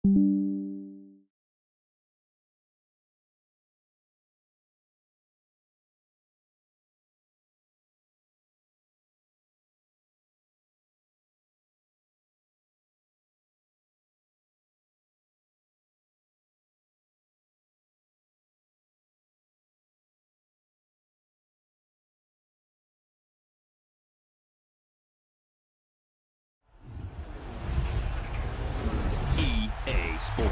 EA Sports.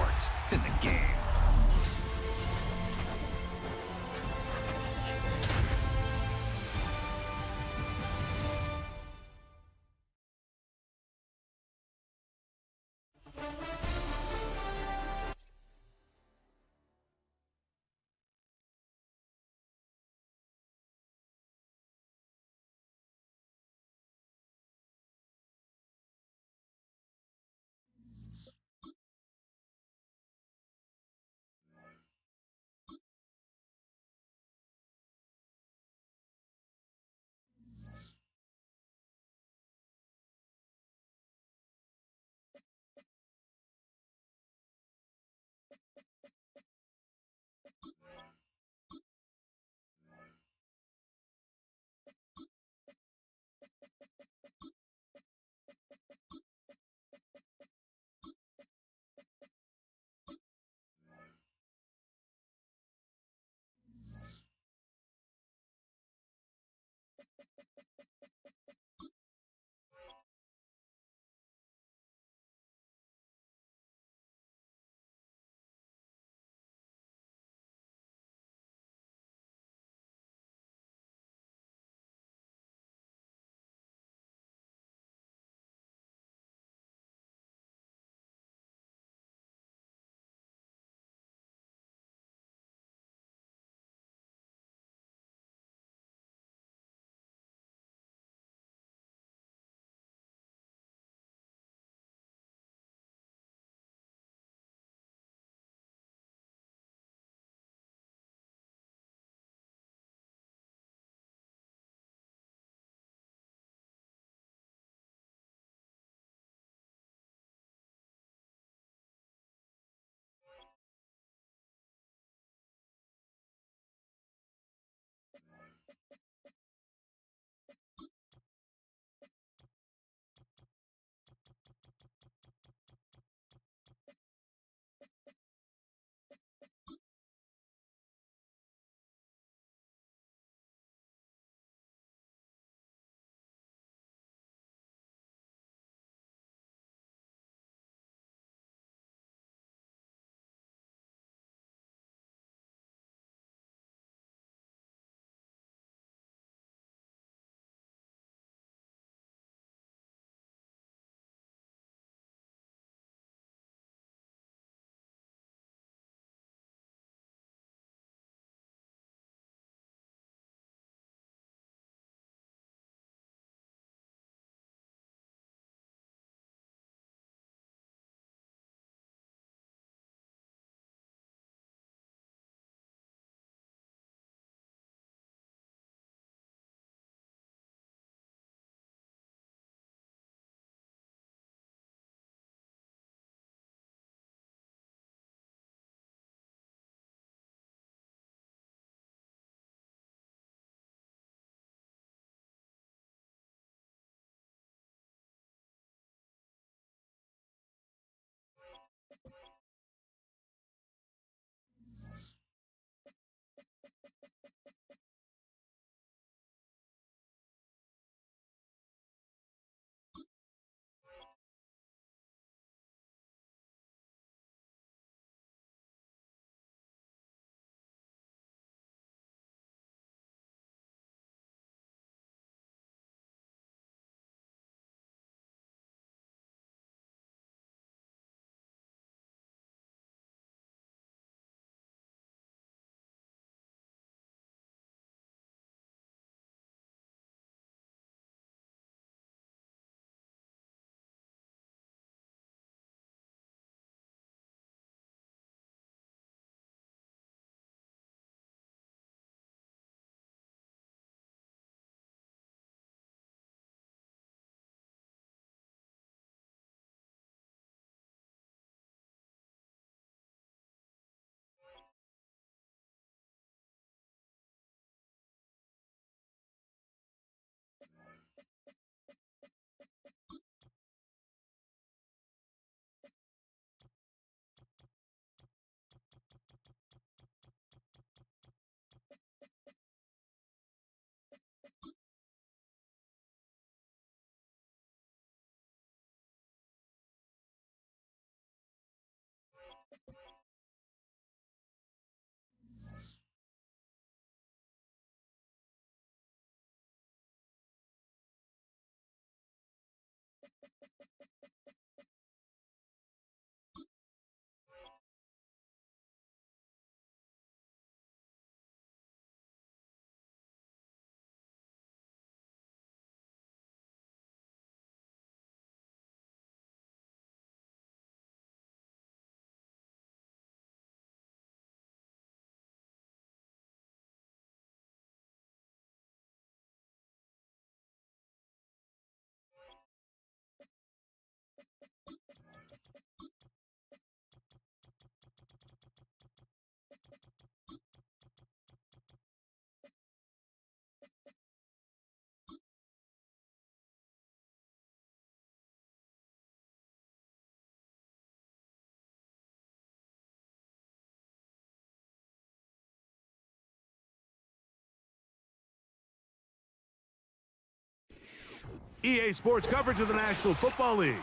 EA Sports coverage of the National Football League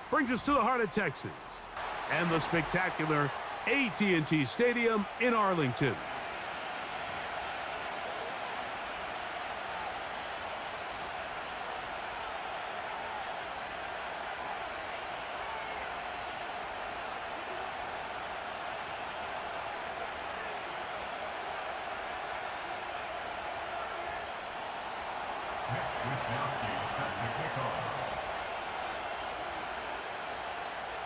brings us to the heart of Texas and the spectacular AT&T Stadium in Arlington.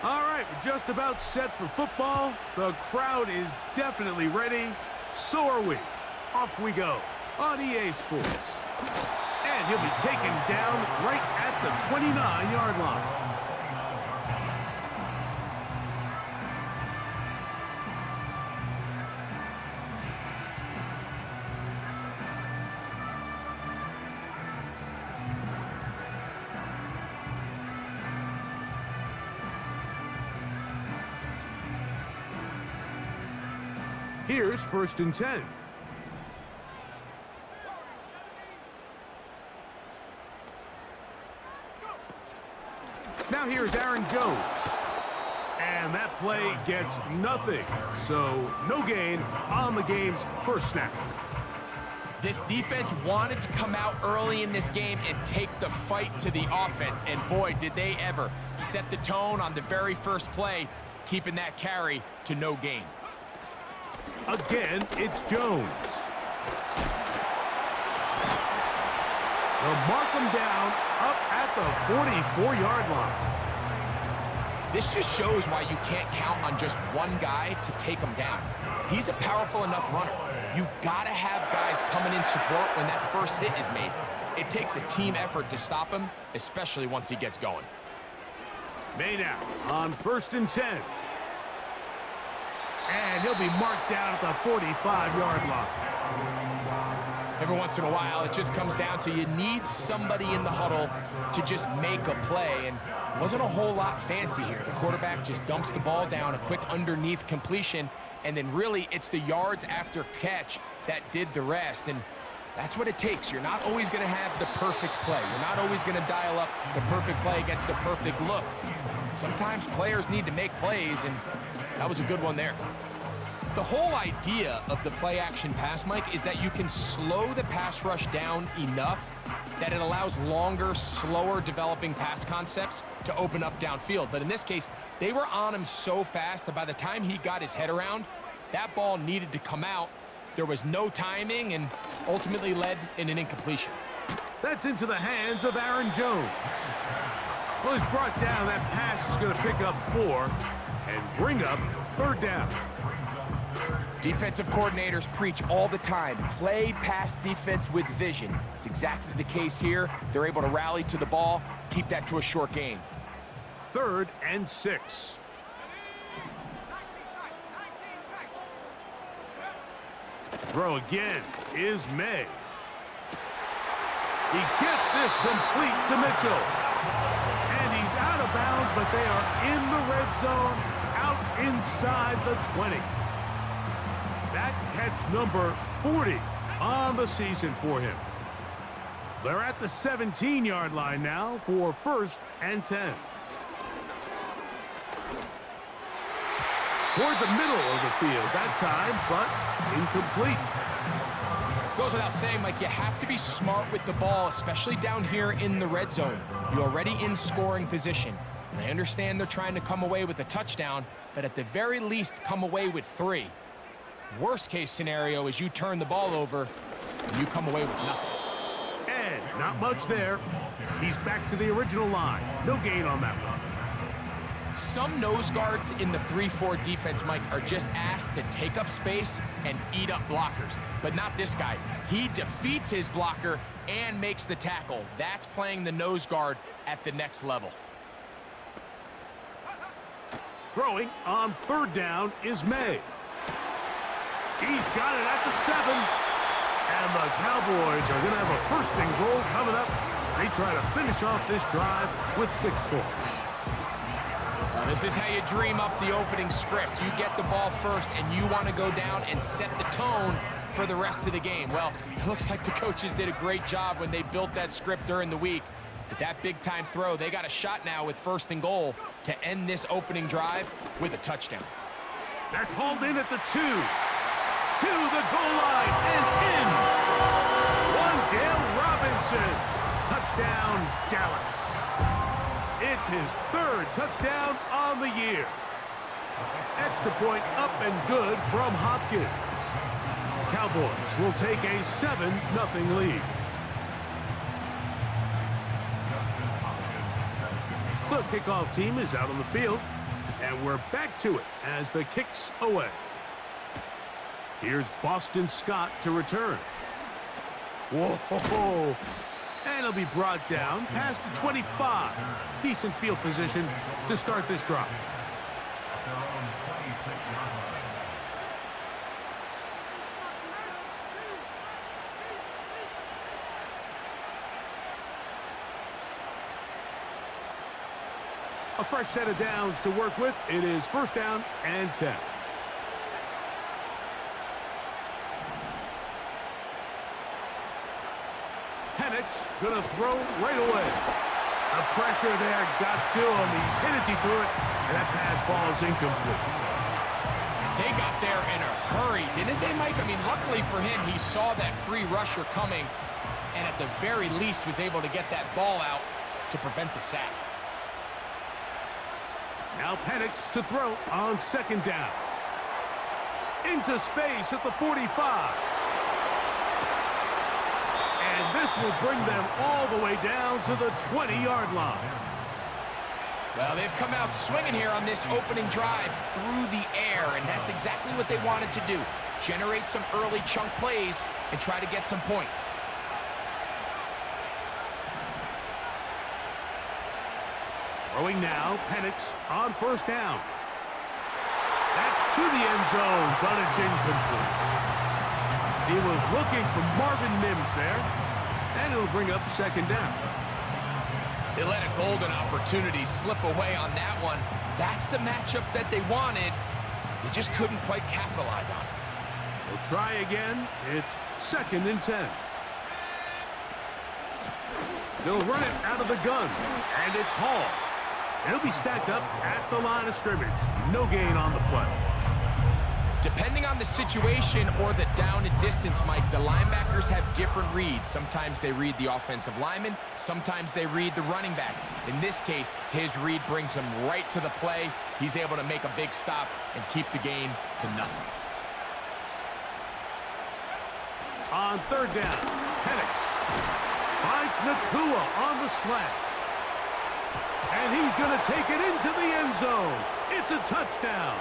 All right, we're just about set for football. The crowd is definitely ready. So are we. Off we go on EA Sports. And he'll be taken down right at the 29-yard line. Here's 1st and 10. Now here's Aaron Jones. And that play gets nothing. So no gain on the game's first snap. This defense wanted to come out early in this game and take the fight to the offense. And boy, did they ever set the tone on the very first play, keeping that carry to no gain. Again, it's Jones. They'll mark him down up at the 44-yard line. This just shows why you can't count on just one guy to take him down. He's a powerful enough runner. You gotta have guys coming in support when that first hit is made. It takes a team effort to stop him, especially once he gets going. May now on 1st and 10. And he'll be marked down at the 45-yard line. Every once in a while, it just comes down to you need somebody in the huddle to just make a play. And it wasn't a whole lot fancy here. The quarterback just dumps the ball down, a quick underneath completion, and then really it's the yards after catch that did the rest. And that's what it takes. You're not always going to have the perfect play. You're not always going to dial up the perfect play against the perfect look. Sometimes players need to make plays, and that was a good one there. The whole idea of the play-action pass, Mike, is that you can slow the pass rush down enough that it allows longer, slower developing pass concepts to open up downfield. But in this case, they were on him so fast that by the time he got his head around, that ball needed to come out. There was no timing and ultimately led in an incompletion. That's into the hands of Aaron Jones. Well, he's brought down. That pass is going to pick up 4 and bring up 3rd down. Defensive coordinators preach all the time, play pass defense with vision. It's exactly the case here. They're able to rally to the ball, keep that to a short gain. 3rd and 6. Throw again is May. He gets this complete to Mitchell. And he's out of bounds, but they are in the red zone, out inside the 20. That catch number 40 on the season for him. They're at the 17-yard line now for 1st and 10. Toward the middle of the field that time, but incomplete. Goes without saying, Mike, you have to be smart with the ball, especially down here in the red zone. You're already in scoring position. And I understand they're trying to come away with a touchdown, but at the very least, come away with 3. Worst case scenario is you turn the ball over and you come away with nothing. And not much there. He's back to the original line. No gain on that one. Some nose guards in the 3-4 defense, Mike, are just asked to take up space and eat up blockers. But not this guy. He defeats his blocker and makes the tackle. That's playing the nose guard at the next level. Throwing on 3rd down is May. He's got it at the 7. And the Cowboys are going to have a 1st and goal coming up. They try to finish off this drive with 6 points. This is how you dream up the opening script. You get the ball first, and you want to go down and set the tone for the rest of the game. Well, it looks like the coaches did a great job when they built that script during the week. But that big-time throw, they got a shot now with 1st and goal to end this opening drive with a touchdown. That's hauled in at the 2. To the goal line and in. Dale Robinson. Touchdown, Dallas. It's his 3rd touchdown on the year. Extra point up and good from Hopkins. The Cowboys will take a 7-0 lead. The kickoff team is out on the field, and we're back to it as the kick's away. Here's Boston Scott to return. Whoa! And he'll be brought down past the 25. Decent field position to start this drive. A fresh set of downs to work with. It is 1st down and 10. Gonna throw right away. The pressure there got to him. He's hit as he threw it, and that pass falls incomplete. They got there in a hurry, didn't they, Mike? I mean, luckily for him, he saw that free rusher coming, and at the very least was able to get that ball out to prevent the sack. Now Penix to throw on 2nd down. Into space at the 45. And this will bring them all the way down to the 20-yard line. Well, they've come out swinging here on this opening drive through the air, and that's exactly what they wanted to do. Generate some early chunk plays and try to get some points. Throwing now, Penix on 1st down. That's to the end zone, but it's incomplete. He was looking for Marvin Mims there, and it'll bring up 2nd down. They let a golden opportunity slip away on that one. That's the matchup that they wanted. They just couldn't quite capitalize on it. They'll try again. It's 2nd and 10. They'll run it out of the gun, and it's Hall. He'll be stacked up at the line of scrimmage. No gain on the play. Depending on the situation or the down and distance, Mike, the linebackers have different reads. Sometimes they read the offensive lineman. Sometimes they read the running back. In this case, his read brings him right to the play. He's able to make a big stop and keep the game to nothing. On 3rd down, Penix finds Nakua on the slant. And he's going to take it into the end zone. It's a touchdown.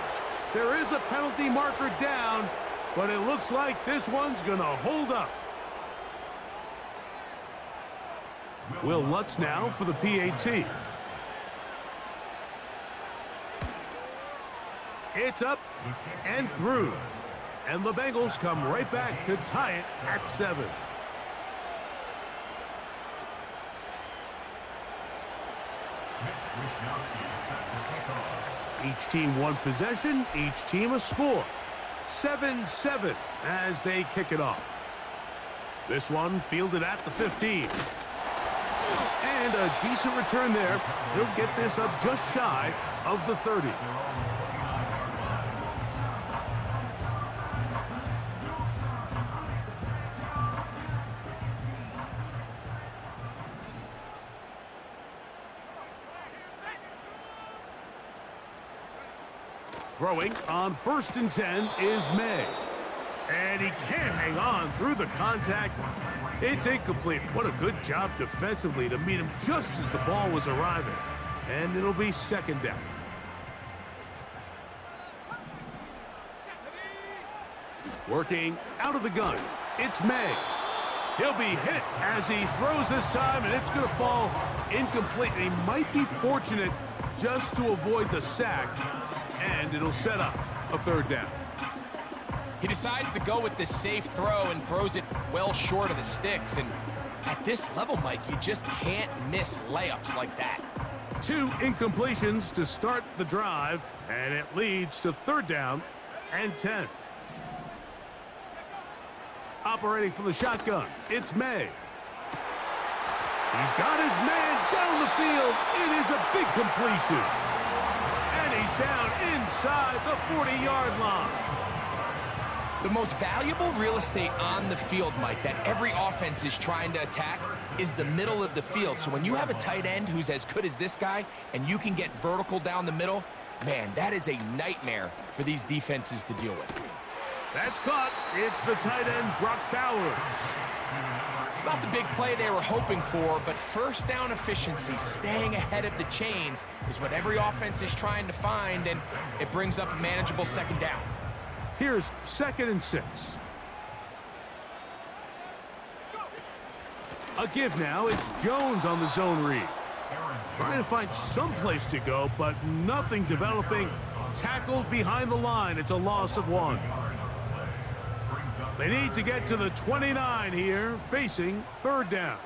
There is a penalty marker down, but it looks like this one's going to hold up. Will Lutz now for the PAT. It's up and through. And the Bengals come right back to tie it at 7. Each team one possession, each team a score. 7-7 as they kick it off. This one fielded at the 15. And a decent return there. He'll get this up just shy of the 30. Throwing on 1st and 10 is May. And he can't hang on through the contact. It's incomplete. What a good job defensively to meet him just as the ball was arriving. And it'll be 2nd down. Working out of the gun, it's May. He'll be hit as he throws this time, and it's going to fall incomplete. He might be fortunate just to avoid the sack. And it'll set up a 3rd down. He decides to go with this safe throw and throws it well short of the sticks. And at this level, Mike, you just can't miss layups like that. 2 incompletions to start the drive, and it leads to 3rd down and 10. Operating from the shotgun, it's May. He's got his man down the field. It is a big completion. And he's down inside the 40-yard line. The most valuable real estate on the field, Mike, that every offense is trying to attack is the middle of the field. So when you have a tight end who's as good as this guy and you can get vertical down the middle, man, that is a nightmare for these defenses to deal with. That's caught. It's the tight end, Brock Bowers. It's not the big play they were hoping for, but first down efficiency, staying ahead of the chains, is what every offense is trying to find, and it brings up a manageable second down. Here's 2nd and 6. A give now. It's Jones on the zone read. Trying to find some place to go, but nothing developing. Tackled behind the line. It's a loss of 1. They need to get to the 29 here, facing 3rd down.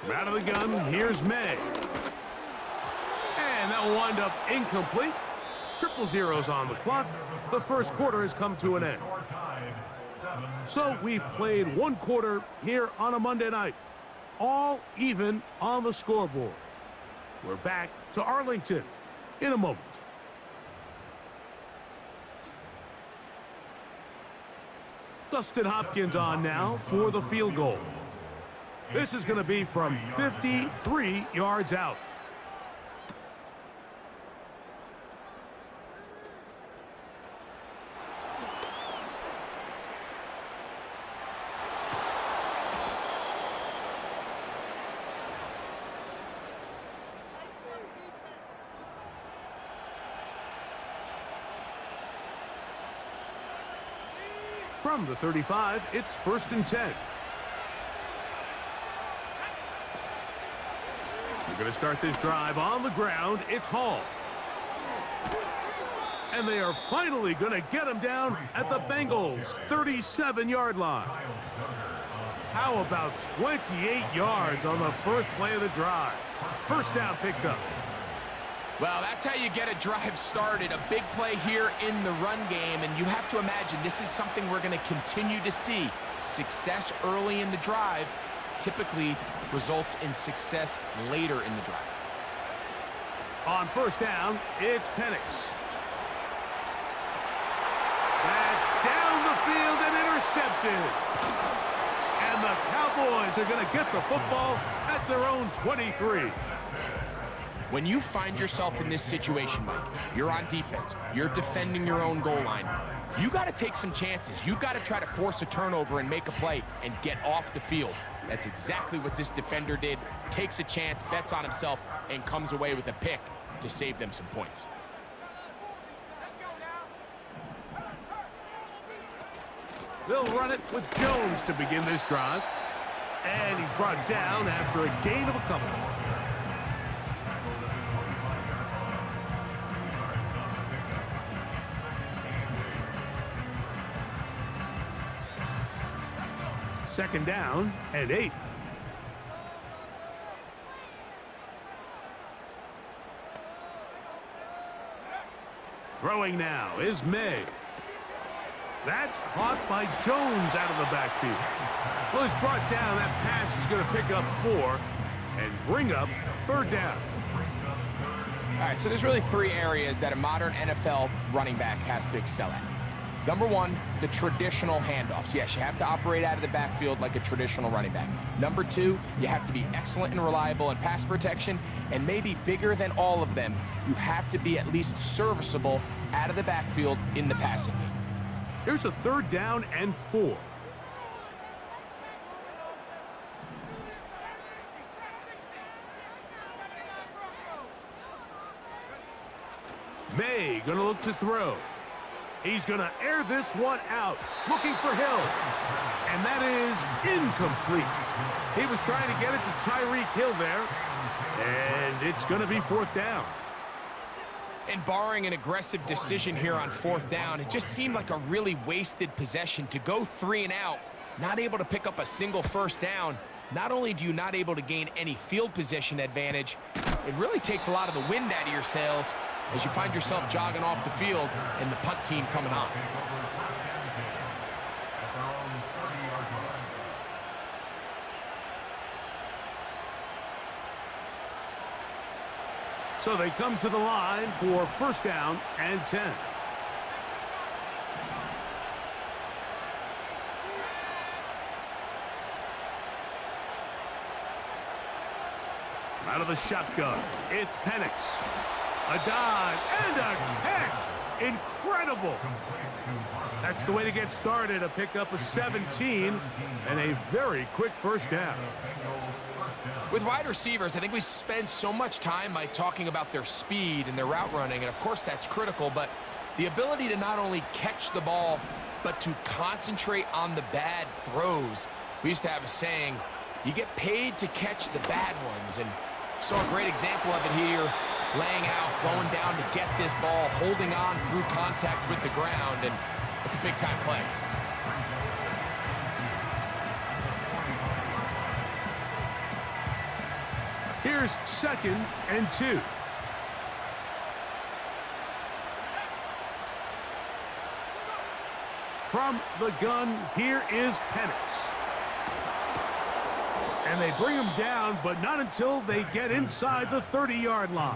From out of the gun, here's May. And that will wind up incomplete. 0-0 on the clock. The first quarter has come to an end. So we've played 1 quarter here on a Monday night. All even on the scoreboard. We're back to Arlington in a moment. Dustin Hopkins on now for the field goal. This is going to be from 53 yards out. From the 35, it's 1st and 10. We're going to start this drive on the ground. It's Hall. And they are finally going to get him down at the Bengals' 37-yard line. How about 28 yards on the first play of the drive? First down picked up. Well, that's how you get a drive started. A big play here in the run game, and you have to imagine this is something we're going to continue to see. Success early in the drive typically results in success later in the drive. On first down, it's Penix. That's down the field and intercepted. And the Cowboys are going to get the football at their own 23. When you find yourself in this situation, Mike, you're on defense, you're defending your own goal line, you got to take some chances. You've got to try to force a turnover and make a play and get off the field. That's exactly what this defender did. Takes a chance, bets on himself, and comes away with a pick to save them some points. They'll run it with Jones to begin this drive. And he's brought down after a gain of a couple. Second down and 8. Throwing now is May. That's caught by Jones out of the backfield. Well, he's brought down. That pass is going to pick up 4 and bring up 3rd down. All right, so there's really 3 areas that a modern NFL running back has to excel at. Number 1, the traditional handoffs. Yes, you have to operate out of the backfield like a traditional running back. Number 2, you have to be excellent and reliable in pass protection, and maybe bigger than all of them, you have to be at least serviceable out of the backfield in the passing game. Here's a 3rd down and 4. May gonna look to throw. He's gonna air this one out, looking for Hill. And that is incomplete. He was trying to get it to Tyreek Hill there. And it's gonna be 4th down. And barring an aggressive decision here on 4th down, it just seemed like a really wasted possession to go 3 and out, not able to pick up a single first down. Not only do you not able to gain any field position advantage, it really takes a lot of the wind out of your sails as you find yourself jogging off the field and the punt team coming on. So they come to the line for first down and 10. Out of the shotgun, it's Penix. A dive and a catch. Incredible. That's the way to get started, a pickup of 17 and a very quick first down. With wide receivers, I think we spend so much time by talking about their speed and their route running, and of course that's critical, but the ability to not only catch the ball, but to concentrate on the bad throws. We used to have a saying, you get paid to catch the bad ones, and saw a great example of it here, laying out, going down to get this ball, holding on through contact with the ground, and it's a big-time play. Here's 2nd and 2. From the gun, here is Penix. And they bring him down, but not until they get inside the 30-yard line.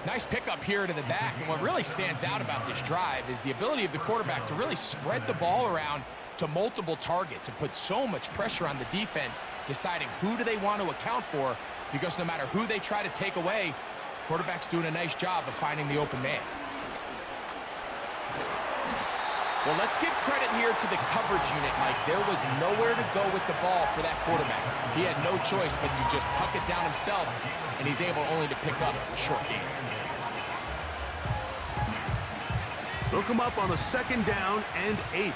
Nice pickup here to the back, and what really stands out about this drive is the ability of the quarterback to really spread the ball around to multiple targets and put so much pressure on the defense, deciding who do they want to account for, because no matter who they try to take away, quarterback's doing a nice job of finding the open man. Well, let's give credit here to the coverage unit, Mike. There was nowhere to go with the ball for that quarterback. He had no choice but to just tuck it down himself, and he's able only to pick up a short gain. They'll come up on a 2nd down and 8.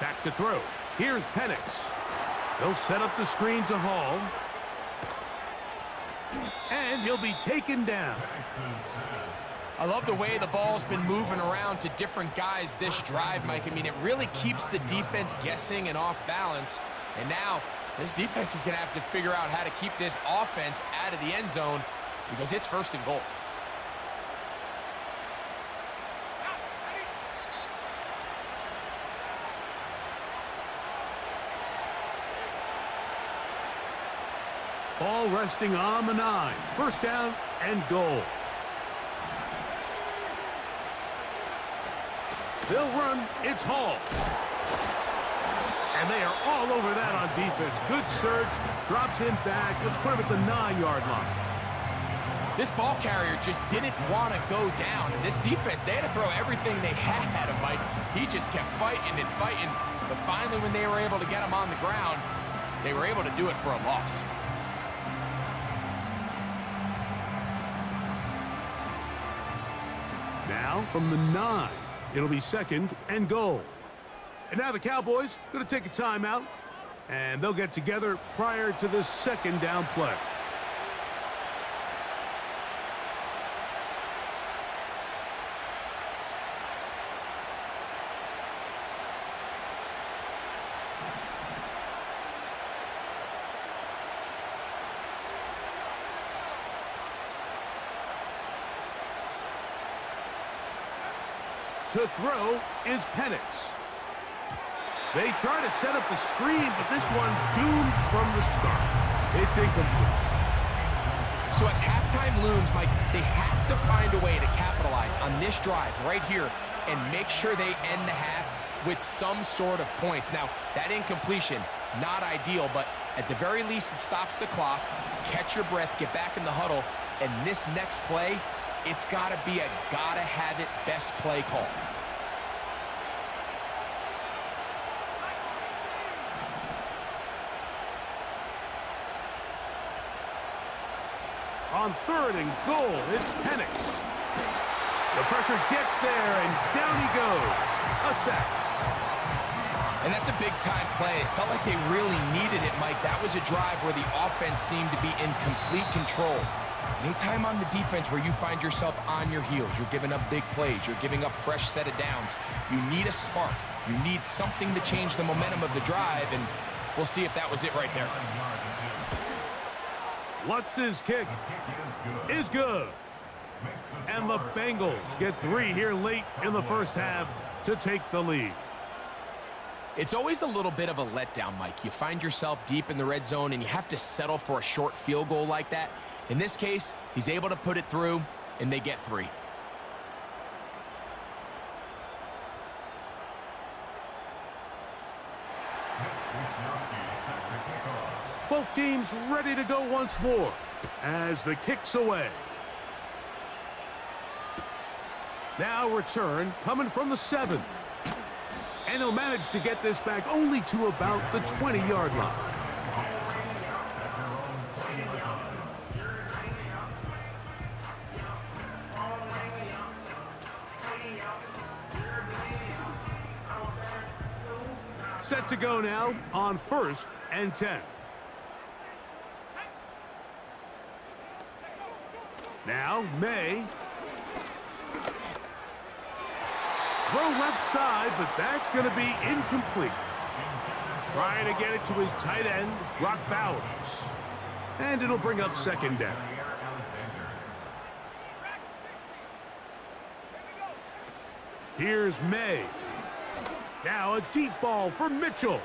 Back to throw. Here's Penix. He'll set up the screen to Hall. And he'll be taken down. I love the way the ball's been moving around to different guys this drive, Mike. I mean, it really keeps the defense guessing and off balance. And now this defense is going to have to figure out how to keep this offense out of the end zone because it's 1st and goal. Ball resting on the 9. First down and goal. They'll run. It's Hall. And they are all over that on defense. Good surge. Drops him back. Let's put him at the 9-yard line. This ball carrier just didn't want to go down. And this defense, they had to throw everything they had at him, Mike. He just kept fighting and fighting. But finally, when they were able to get him on the ground, they were able to do it for a loss. Now from the 9, it'll be 2nd and goal. And now the Cowboys going to take a timeout, and they'll get together prior to this 2nd down play. To throw is Penix. They try to set up the screen, but this one doomed from the start. It's incomplete. So as halftime looms, Mike, they have to find a way to capitalize on this drive right here and make sure they end the half with some sort of points. Now, that incompletion, not ideal, but at the very least it stops the clock, catch your breath, get back in the huddle, and this next play, it's got to be a gotta-have-it best play call. On 3rd and goal, it's Penix. The pressure gets there, and down he goes. A sack. And that's a big-time play. It felt like they really needed it, Mike. That was a drive where the offense seemed to be in complete control. Anytime on the defense where you find yourself on your heels, you're giving up big plays, you're giving up fresh set of downs, you need a spark. You need something to change the momentum of the drive, and we'll see if that was it right there. Lutz's kick is good. And the Bengals get 3 here late in the first half to take the lead. It's always a little bit of a letdown, Mike. You find yourself deep in the red zone and you have to settle for a short field goal like that. In this case, he's able to put it through, and they get 3. Both teams ready to go once more as the kick's away. Now return coming from the 7. And he'll manage to get this back only to about the 20-yard line. Set to go now on 1st and 10. Now, May. Throw left side, but that's going to be incomplete. Trying to get it to his tight end, Brock Bowers. And it'll bring up 2nd down. Here's May. Now a deep ball for Mitchell.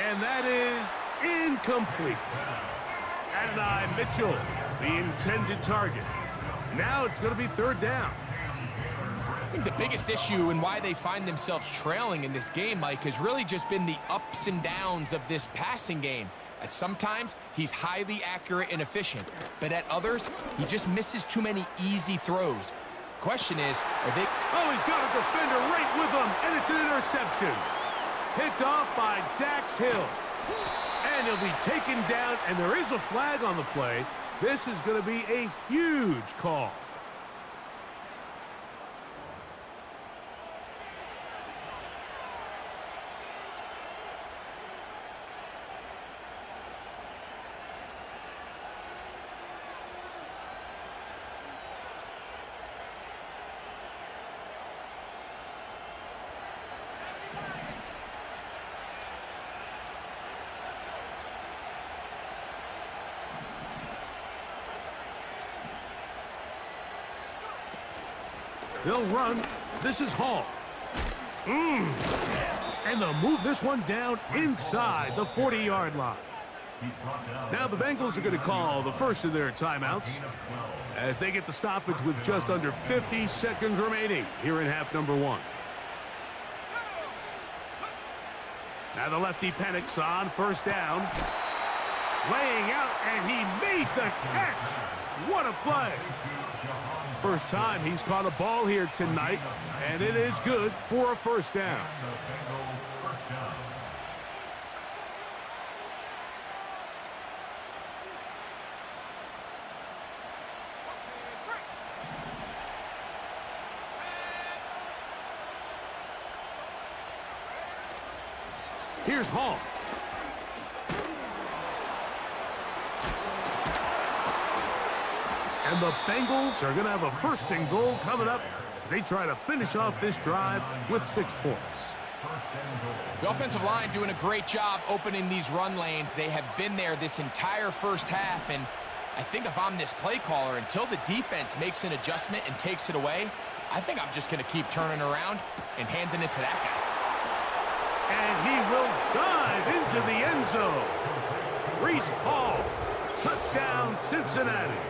And that is incomplete. Adonai Mitchell, the intended target. Now it's going to be 3rd down. I think the biggest issue and why they find themselves trailing in this game, Mike, has really just been the ups and downs of this passing game. At sometimes, he's highly accurate and efficient, but at others, he just misses too many easy throws. Question is, are they... Oh, he's got a defender right with him, and it's an interception. Picked off by Dax Hill. And he'll be taken down, and there is a flag on the play. This is going to be a huge call. They'll run. This is Hall. And they'll move this one down inside the 40-yard line. Now the Bengals are going to call the first of their timeouts as they get the stoppage with just under 50 seconds remaining here in half number 1. Now the lefty panics on 1st down. Laying out, and he made the catch. What a play. First time he's caught a ball here tonight, and it is good for a 1st down. Here's Hall. And the Bengals are going to have a 1st and goal coming up as they try to finish off this drive with 6 points. The offensive line doing a great job opening these run lanes. They have been there this entire 1st half, and I think if I'm this play caller, until the defense makes an adjustment and takes it away, I think I'm just going to keep turning around and handing it to that guy. And he will dive into the end zone. Reese Hall, touchdown Cincinnati.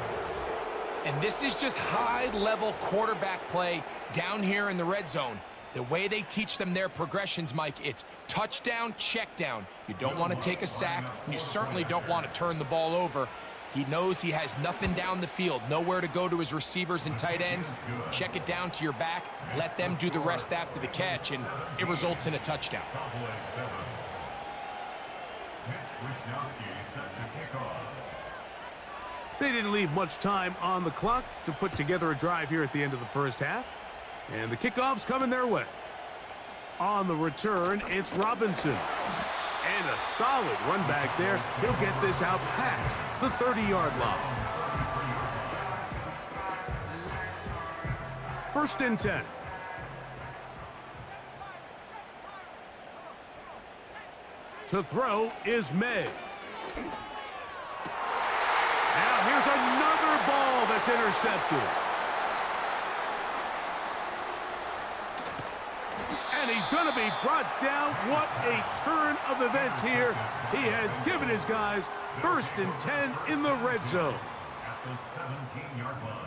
And this is just high-level quarterback play down here in the red zone. The way they teach them their progressions, Mike, it's touchdown, check down. You don't want to take a sack, and you certainly don't want to turn the ball over. He knows he has nothing down the field, nowhere to go to his receivers and tight ends. Check it down to your back, let them do the rest after the catch, and it results in a touchdown. They didn't leave much time on the clock to put together a drive here at the end of the 1st half. And the kickoff's coming their way. On the return, it's Robinson. And a solid run back there. He'll get this out past the 30-yard line. 1st and 10. To throw is May. Now here's another ball that's intercepted. And he's going to be brought down. What a turn of events here. He has given his guys 1st and 10 in the red zone. At the 17-yard line.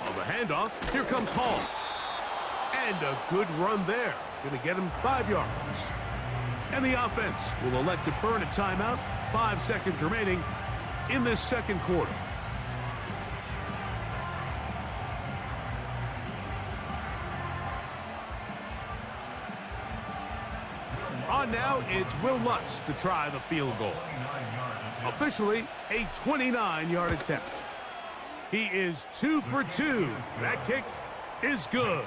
On the handoff, here comes Hall. And a good run there. Going to get him 5 yards. And the offense will elect to burn a timeout. 5 seconds remaining in this second quarter. On now, it's Will Lutz to try the field goal. Officially, a 29-yard attempt. He is 2 for 2. That kick is good.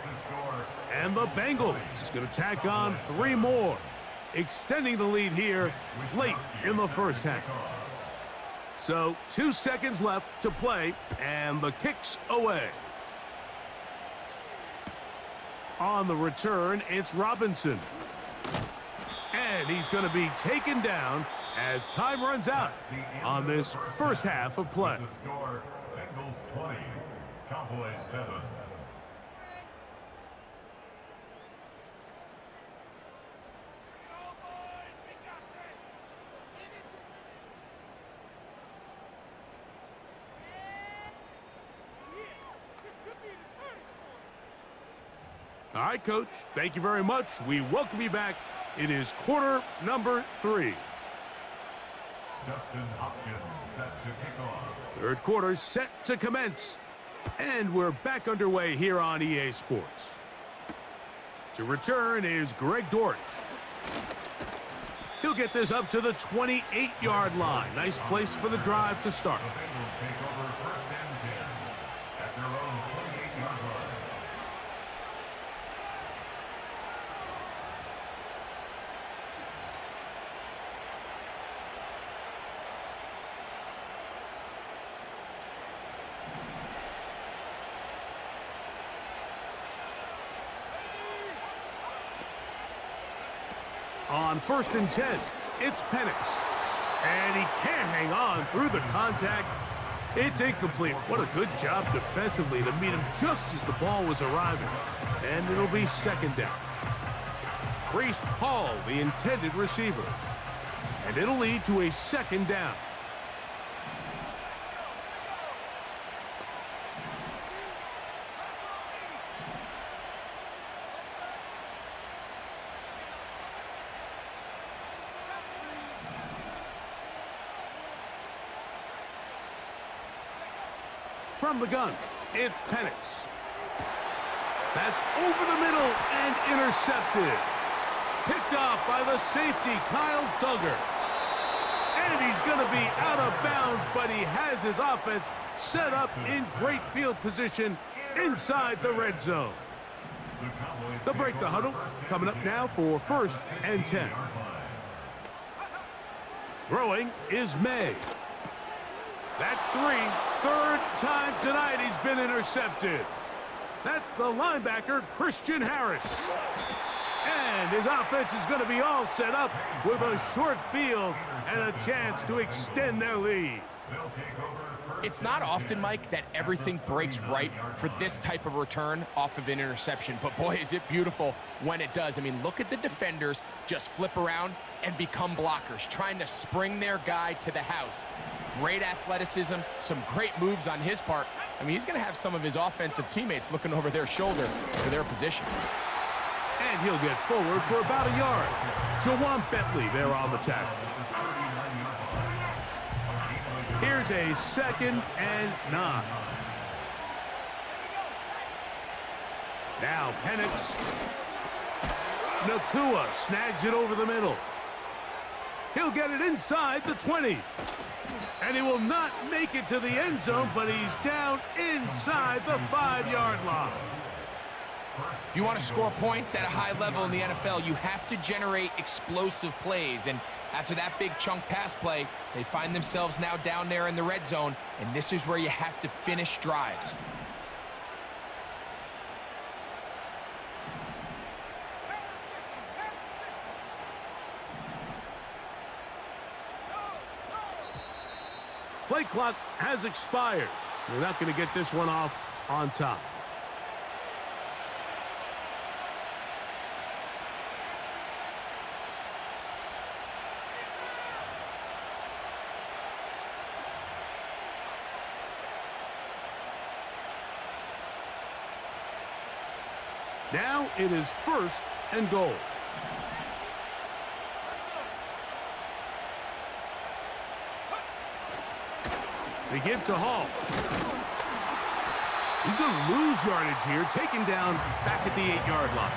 And the Bengals going to tack on 3 more, extending the lead here late in the first half. So 2 seconds left to play, and the kick's away. On the return, it's Robinson. And he's going to be taken down as time runs out on this first half of play. Bengals 20, Cowboys 7. All right, Coach, thank you very much. We welcome you back. It is quarter number 3. Justin Hopkins set to kick off. Third quarter set to commence. And we're back underway here on EA Sports. To return is Greg Dortch. He'll get this up to the 28-yard line. Nice place for the drive to start. The Bengals take over 1st and 10 at their own 28-yard line. On 1st and 10, it's Penix. And he can't hang on through the contact. It's incomplete. What a good job defensively to meet him just as the ball was arriving. And it'll be 2nd down. Breece Hall, the intended receiver. And it'll lead to a 2nd down. From the gun, it's Penix. That's over the middle and intercepted. Picked off by the safety, Kyle Duggar. And he's going to be out of bounds, but he has his offense set up in great field position inside the red zone. They'll break the huddle. Coming up now for 1st and 10. Throwing is May. That's 3. 3rd time tonight he's been intercepted. That's the linebacker, Christian Harris. And his offense is going to be all set up with a short field and a chance to extend their lead. It's not often, Mike, that everything breaks right for this type of return off of an interception. But boy, is it beautiful when it does. I mean, look at the defenders just flip around and become blockers, trying to spring their guy to the house. Great athleticism, some great moves on his part. I mean, he's going to have some of his offensive teammates looking over their shoulder for their position. And he'll get forward for about a yard. Jawan Bentley there on the tackle. Here's a 2nd and 9. Now Penix. Nakua snags it over the middle. He'll get it inside the 20. And he will not make it to the end zone, but he's down inside the 5-yard line. If you want to score points at a high level in the NFL, you have to generate explosive plays. And after that big chunk pass play, they find themselves now down there in the red zone, and this is where you have to finish drives. Play clock has expired. They're not going to get this one off on top. Now it is 1st and goal. They give to Hall. He's going to lose yardage here, taken down back at the 8-yard line.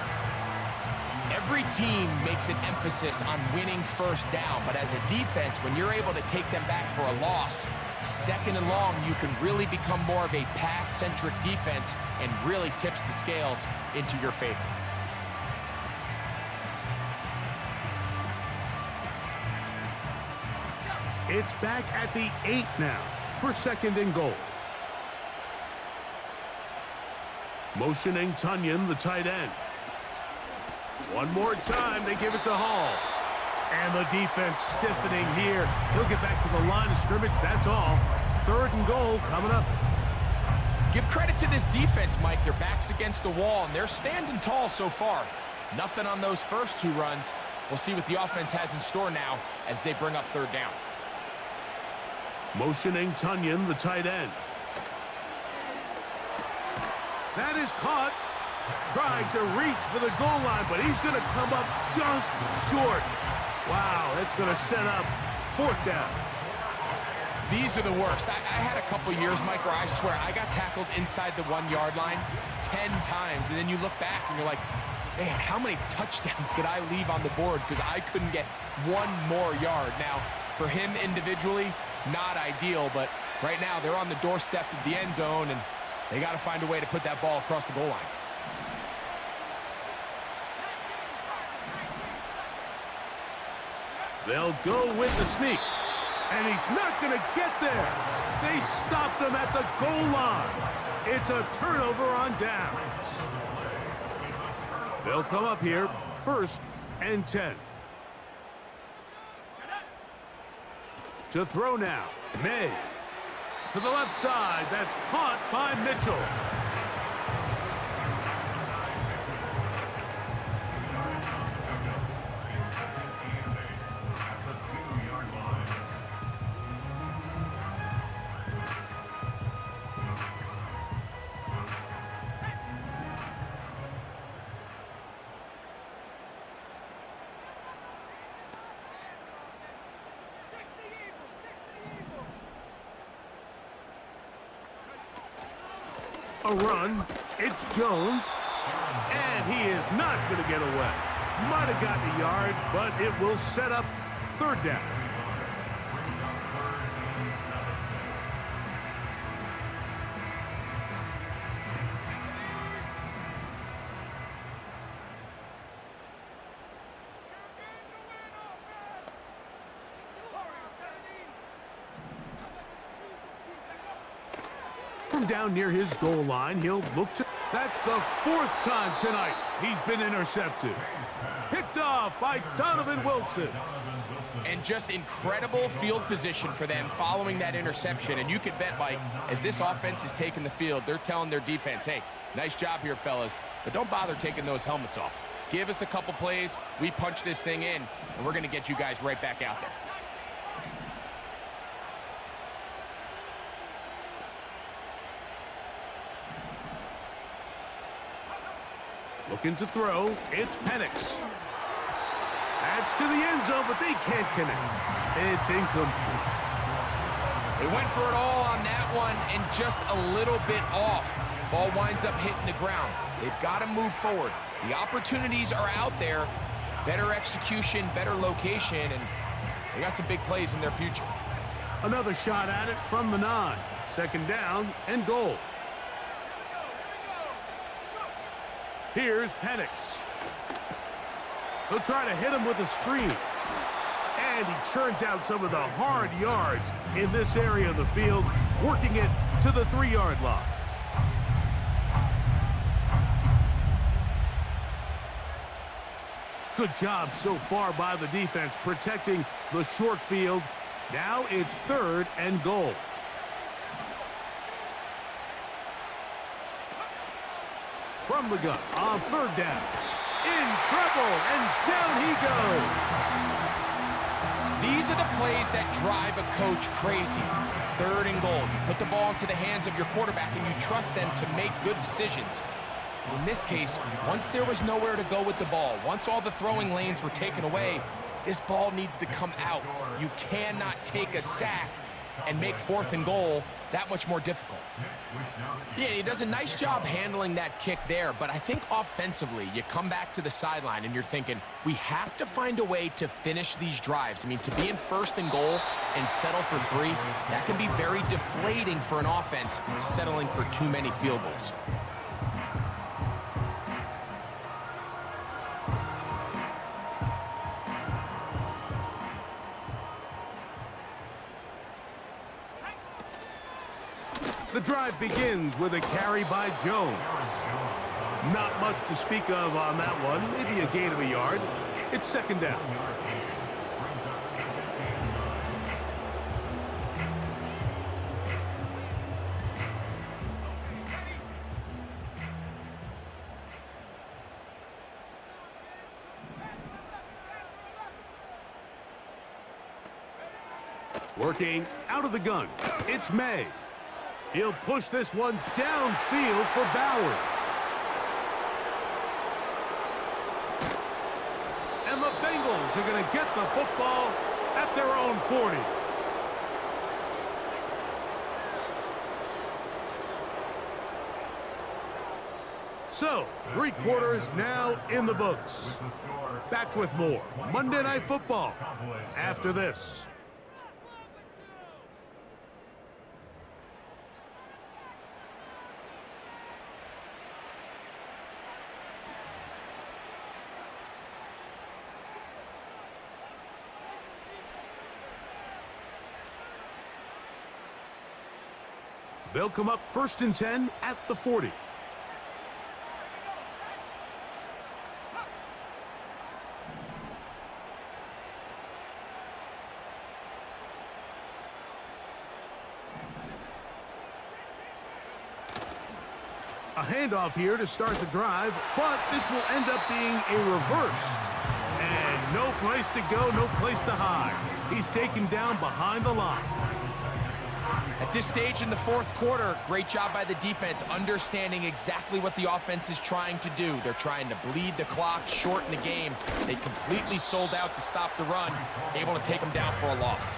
Every team makes an emphasis on winning first down, but as a defense, when you're able to take them back for a loss, 2nd and long, you can really become more of a pass-centric defense and really tips the scales into your favor. It's back at the 8 now for 2nd and goal. Motioning Tunyon, the tight end. One more time, they give it to Hall. And the defense stiffening here. He'll get back to the line of scrimmage, that's all. 3rd and goal coming up. Give credit to this defense, Mike. Their back's against the wall, and they're standing tall so far. Nothing on those first 2 runs. We'll see what the offense has in store now as they bring up 3rd down. Motioning Tunyon, the tight end. That is caught. Trying to reach for the goal line, but he's going to come up just short. Wow, that's going to set up 4th down. These are the worst. I had a couple years, Mike, where I swear I got tackled inside the 1-yard line 10 times, and then you look back and you're like, man, how many touchdowns did I leave on the board because I couldn't get 1 more yard? Now, for him individually, not ideal, but right now they're on the doorstep of the end zone, and they got to find a way to put that ball across the goal line. They'll go with the sneak, and he's not going to get there. They stopped him at the goal line. It's a turnover on downs. They'll come up here, 1st and 10. To throw now, May. To the left side, that's caught by Mitchell. A run, it's Jones, and he is not going to get away. Might have gotten a yard, but it will set up 3rd down. From down near his goal line, he'll look to... That's the 4th time tonight he's been intercepted. Picked off by Donovan Wilson. And just incredible field position for them following that interception. And you could bet, Mike, as this offense is taking the field, they're telling their defense, hey, nice job here, fellas, but don't bother taking those helmets off. Give us a couple plays, we punch this thing in, and we're going to get you guys right back out there. Looking to throw, it's Penix. That's to the end zone, but they can't connect. It's incomplete. They went for it all on that one and just a little bit off. Ball winds up hitting the ground. They've got to move forward. The opportunities are out there. Better execution, better location, and they got some big plays in their future. Another shot at it from the 9. 2nd down and goal. Here's Penix. He'll try to hit him with a screen. And he churns out some of the hard yards in this area of the field, working it to the 3-yard line. Good job so far by the defense protecting the short field. Now it's 3rd and goal. From the gun on 3rd down. In trouble, and down he goes. These are the plays that drive a coach crazy. 3rd and goal. You put the ball into the hands of your quarterback and you trust them to make good decisions. In this case, once there was nowhere to go with the ball, once all the throwing lanes were taken away, this ball needs to come out. You cannot take a sack and make 4th and goal that much more difficult. Yeah, he does a nice job handling that kick there, but I think offensively, you come back to the sideline and you're thinking, we have to find a way to finish these drives. I mean, to be in 1st and goal and settle for 3, that can be very deflating for an offense settling for too many field goals. The drive begins with a carry by Jones. Not much to speak of on that one. Maybe a gain of a yard. It's 2nd down. Working out of the gun. It's May. He'll push this one downfield for Bowers. And the Bengals are going to get the football at their own 40. So, 3 quarters now in the books. Back with more Monday Night Football after this. They'll come up 1st and 10 at the 40. A handoff here to start the drive, but this will end up being a reverse. And no place to go, no place to hide. He's taken down behind the line. At this stage in the 4th quarter, great job by the defense understanding exactly what the offense is trying to do. They're trying to bleed the clock, shorten the game. They completely sold out to stop the run, able to take them down for a loss.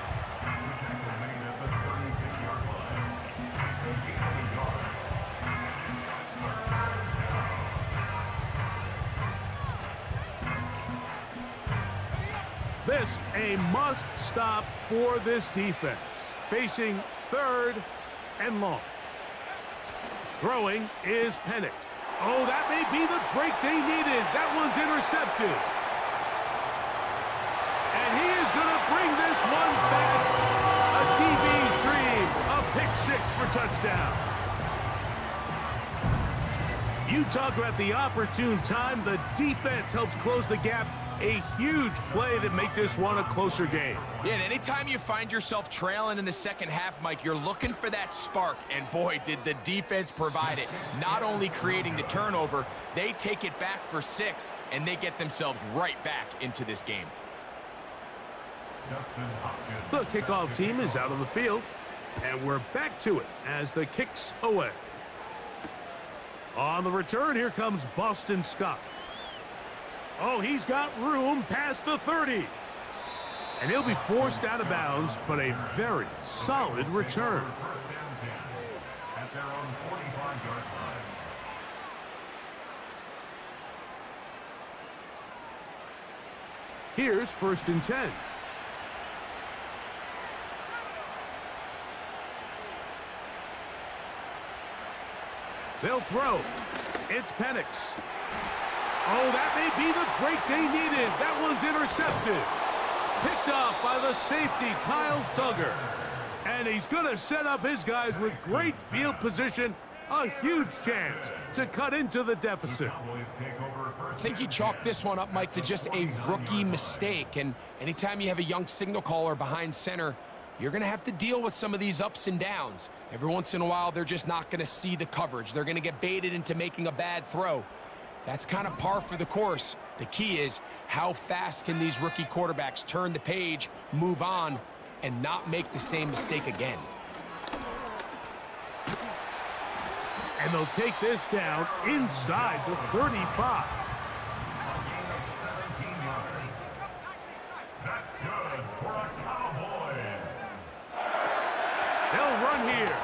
This a must stop for this defense. Facing 3rd and long. Throwing is Penix. Oh, that may be the break they needed. That one's intercepted. And he is going to bring this one back. A DB's dream. A pick 6 for touchdown. You talk about the opportune time. The defense helps close the gap. A huge play to make this one a closer game. Yeah, and anytime you find yourself trailing in the 2nd half, Mike, you're looking for that spark. And boy, did the defense provide it. Not only creating the turnover, they take it back for 6, and they get themselves right back into this game. The kickoff team is out on the field, and we're back to it as the kick's away. On the return, here comes Boston Scott. Oh, he's got room past the 30. And he'll be forced out of bounds, but a very solid return. At their own 45-yard line. Here's 1st and 10. They'll throw. It's Penix. Oh, that may be the break they needed. That one's intercepted. Picked off by the safety, Kyle Duggar. And he's going to set up his guys with great field position. A huge chance to cut into the deficit. I think you chalk this one up, Mike, to just a rookie mistake. And anytime you have a young signal caller behind center, you're going to have to deal with some of these ups and downs. Every once in a while, they're just not going to see the coverage. They're going to get baited into making a bad throw. That's kind of par for the course. The key is how fast can these rookie quarterbacks turn the page, move on, and not make the same mistake again. And they'll take this down inside the 35. That's good for a Cowboys. They'll run here.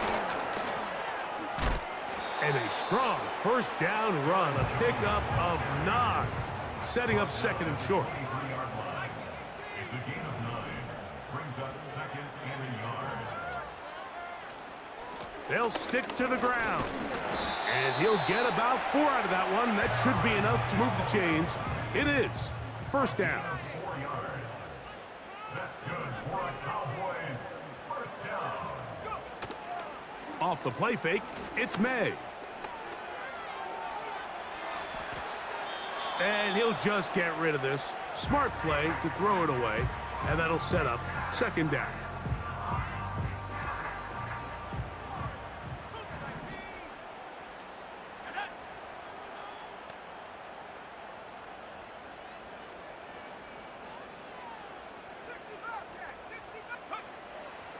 And a strong first down run, a pickup of 9, setting up second and short. It's a gain of 9. Brings up second and a yard. They'll stick to the ground. And he'll get about 4 out of that one. That should be enough to move the chains. It is. First down. 4 yards. That's good for a Cowboys. First down. Off the play fake, it's May. And he'll just get rid of this. Smart play to throw it away. And that'll set up second down.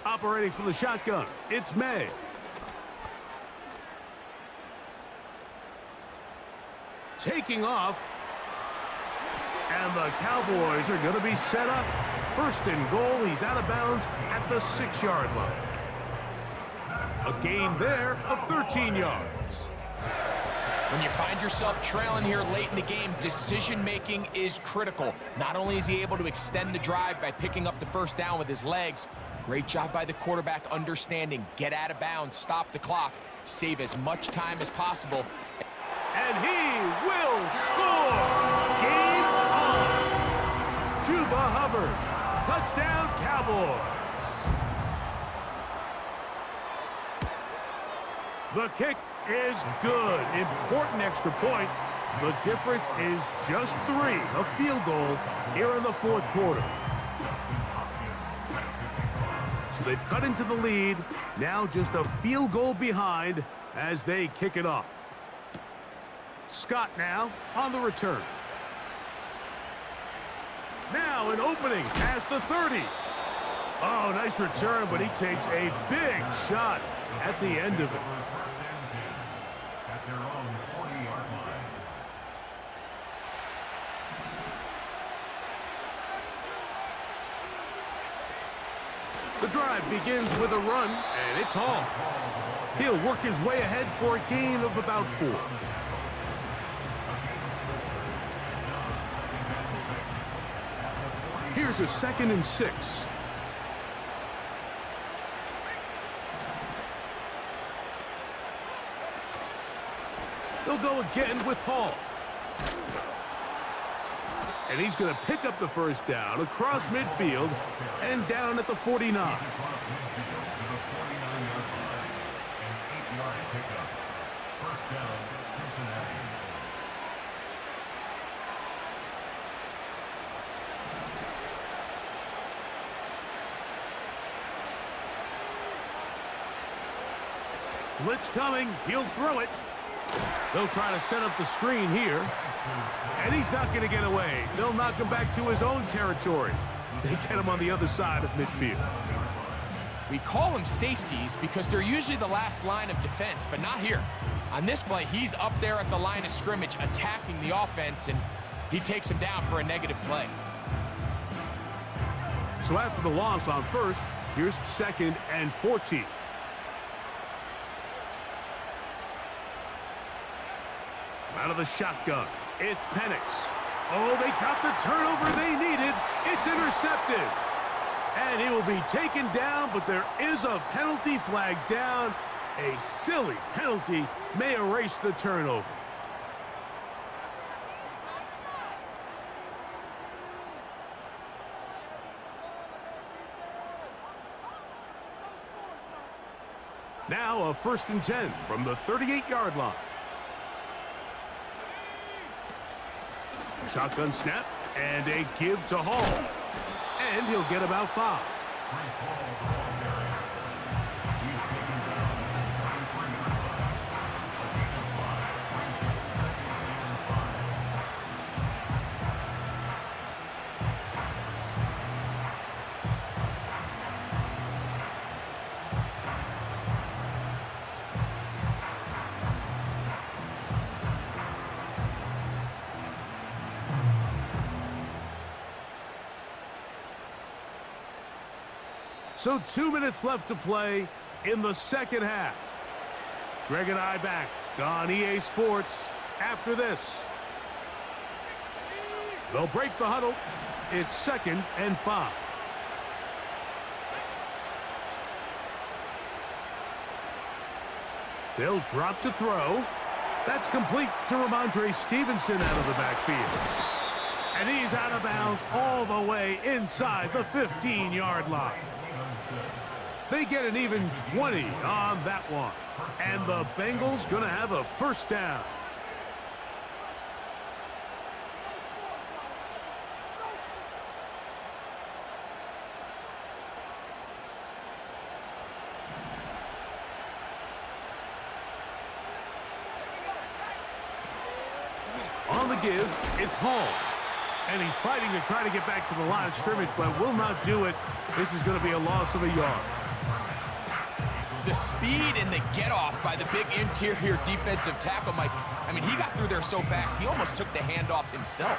Operating from the shotgun, it's May. Taking off. And the Cowboys are going to be set up. First and goal, he's out of bounds at the 6-yard line. A gain there of 13 yards. When you find yourself trailing here late in the game, decision-making is critical. Not only is he able to extend the drive by picking up the first down with his legs, great job by the quarterback understanding, get out of bounds, stop the clock, save as much time as possible. And he will score! Game on! Chuba Hubbard, touchdown Cowboys! The kick is good. Important extra point. The difference is just 3, a field goal here in the 4th quarter. So they've cut into the lead. Now just a field goal behind as they kick it off. Scott now on the return. Now an opening past the 30. Oh, nice return, but he takes a big shot at the end of it. At their own 40-yard line. The drive begins with a run, and it's Hall. He'll work his way ahead for a gain of about 4. Here's a 2nd and 6. They'll go again with Hall. And he's going to pick up the first down across midfield and down at the 49. Blitz coming. He'll throw it. They'll try to set up the screen here. And he's not going to get away. They'll knock him back to his own territory. They get him on the other side of midfield. We call them safeties because they're usually the last line of defense, but not here. On this play, he's up there at the line of scrimmage attacking the offense, and he takes him down for a negative play. So after the loss on first, here's 2nd and 14. Out of the shotgun, it's Penix. Oh, they got the turnover they needed. It's intercepted. And he will be taken down, but there is a penalty flag down. A silly penalty may erase the turnover. Now a 1st and 10 from the 38-yard line. Shotgun snap and a give to Hall. And he'll get about 5. So 2 minutes left to play in the second half. Greg and I back on EA Sports after this. They'll break the huddle. It's 2nd and 5. They'll drop to throw. That's complete to Ramondre Stevenson out of the backfield. And he's out of bounds all the way inside the 15-yard line. They get an even 20 on that one. And the Bengals going to have a 1st down. On the give, it's Hall. And he's fighting to try to get back to the line of scrimmage, but will not do it. This is going to be a loss of a yard. The speed and the get-off by the big interior defensive tackle, Mike. I mean, he got through there so fast, he almost took the handoff himself.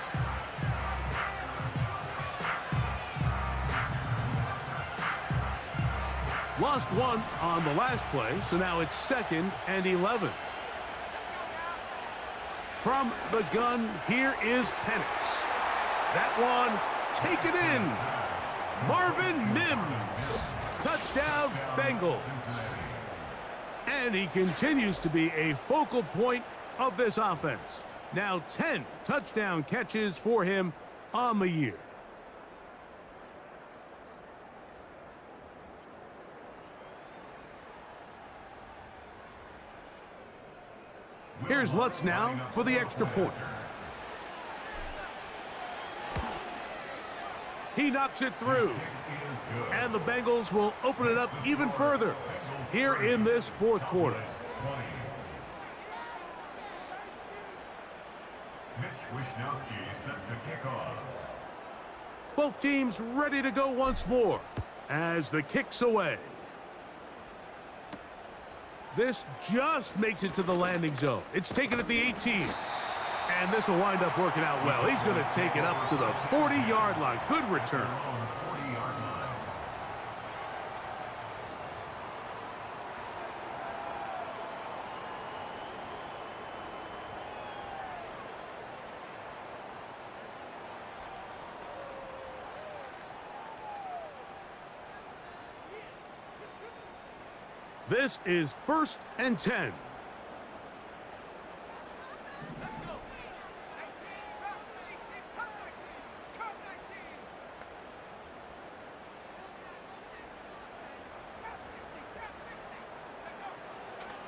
Lost 1 on the last play, so now it's 2nd and 11. From the gun, here is Penix. That one taken in. Marvin Mims. Touchdown, Bengals. And he continues to be a focal point of this offense. Now 10 touchdown catches for him on the year. Here's Lutz now for the extra point. He knocks it through. And the Bengals will open it up even further here in this 4th quarter. Both teams ready to go once more as the kick's away. This just makes it to the landing zone. It's taken at the 18. And this will wind up working out well. He's going to take it up to the 40-yard line. Good return. This is 1st and 10.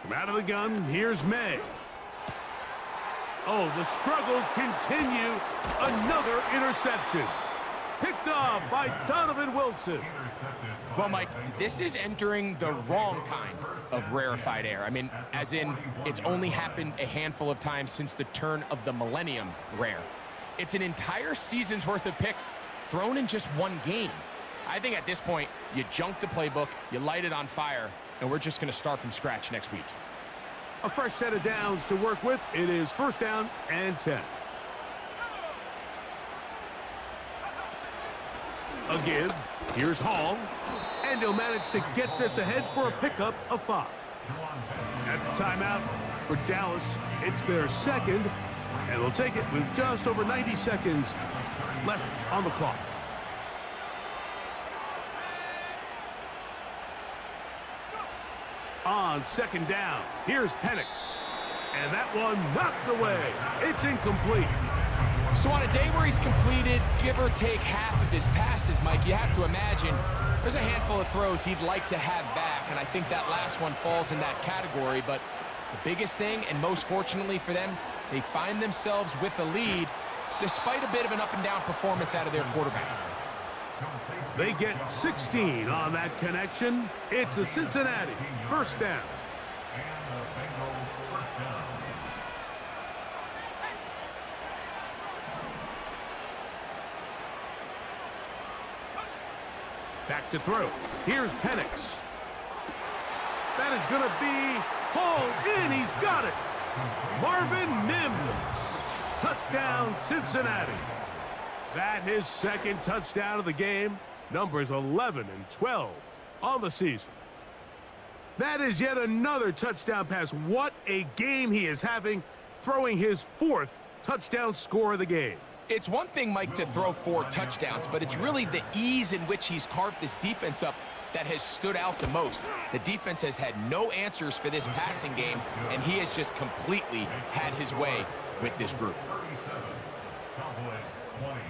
From out of the gun, here's May. Oh, the struggles continue. Another interception. Picked off by Donovan Wilson. Well, Mike, this is entering the wrong kind of rarefied air. I mean, as in, it's only happened a handful of times since the turn of the millennium rare. It's an entire season's worth of picks thrown in just one game. I think at this point, you junk the playbook, you light it on fire, and we're just going to start from scratch next week. A fresh set of downs to work with. It is 1st down and 10. A give. Here's Hall. And he'll manage to get this ahead for a pickup of 5. That's a timeout for Dallas. It's their 2nd, and they'll take it with just over 90 seconds left on the clock. On 2nd down, here's Penix. And that one knocked away. It's incomplete. So on a day where he's completed, give or take half of his passes, Mike, you have to imagine There's a handful of throws he'd like to have back, and I think that last one falls in that category. But the biggest thing, and most fortunately for them, they find themselves with a lead despite a bit of an up-and-down performance out of their quarterback. They get 16 on that connection. It's a Cincinnati first down. And the Bengals first down. Back to throw. Here's Penix. That is going to be hauled in. He's got it. Marvin Mims. Touchdown, Cincinnati. That his second touchdown of the game. Numbers 11 and 12 on the season. That is yet another touchdown pass. What a game he is having, throwing his fourth touchdown score of the game. It's one thing, Mike, to throw 4 touchdowns, but it's really the ease in which he's carved this defense up that has stood out the most. The defense has had no answers for this passing game, and he has just completely had his way with this group. 37, Cowboys 20.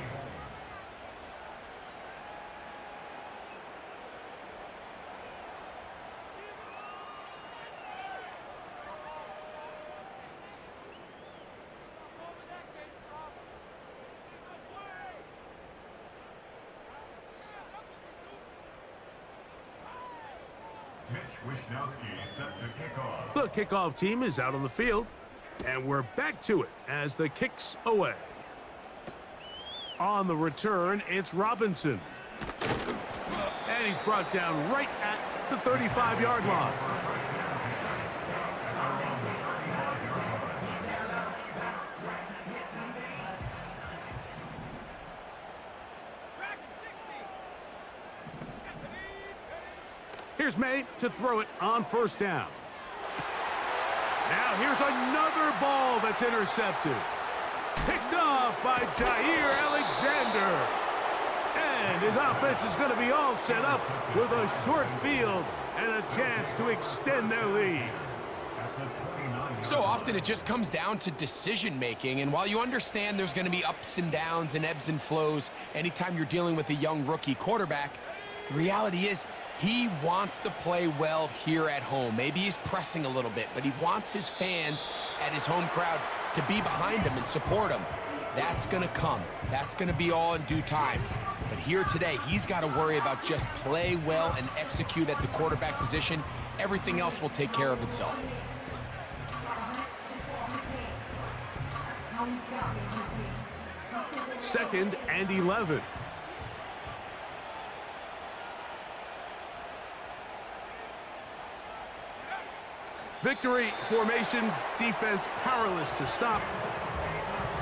The kickoff team is out on the field, and we're back to it as the kick's away. On the return, it's Robinson. And he's brought down right at the 35-yard line. Here's May to throw it on first down. Now here's another ball that's intercepted. Picked off by Jair Alexander. And his offense is going to be all set up with a short field and a chance to extend their lead. So often it just comes down to decision-making, and while you understand there's going to be ups and downs and ebbs and flows anytime you're dealing with a young rookie quarterback, the reality is he wants to play well here at home. Maybe he's pressing a little bit, but he wants his fans at his home crowd to be behind him and support him. That's going to come. That's going to be all in due time. But here today, he's got to worry about just play well and execute at the quarterback position. Everything else will take care of itself. Second and 11. Victory formation, defense powerless to stop.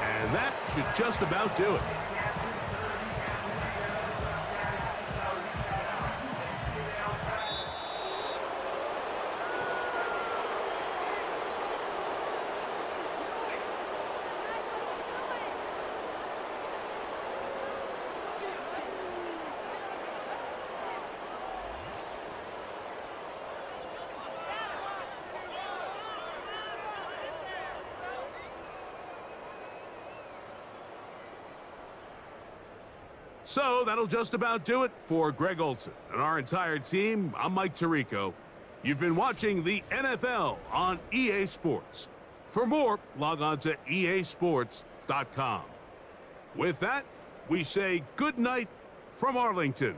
And that should just about do it. So that'll just about do it for Greg Olson and our entire team. I'm Mike Tirico. You've been watching the NFL on EA Sports. For more, log on to easports.com. With that, we say good night from Arlington.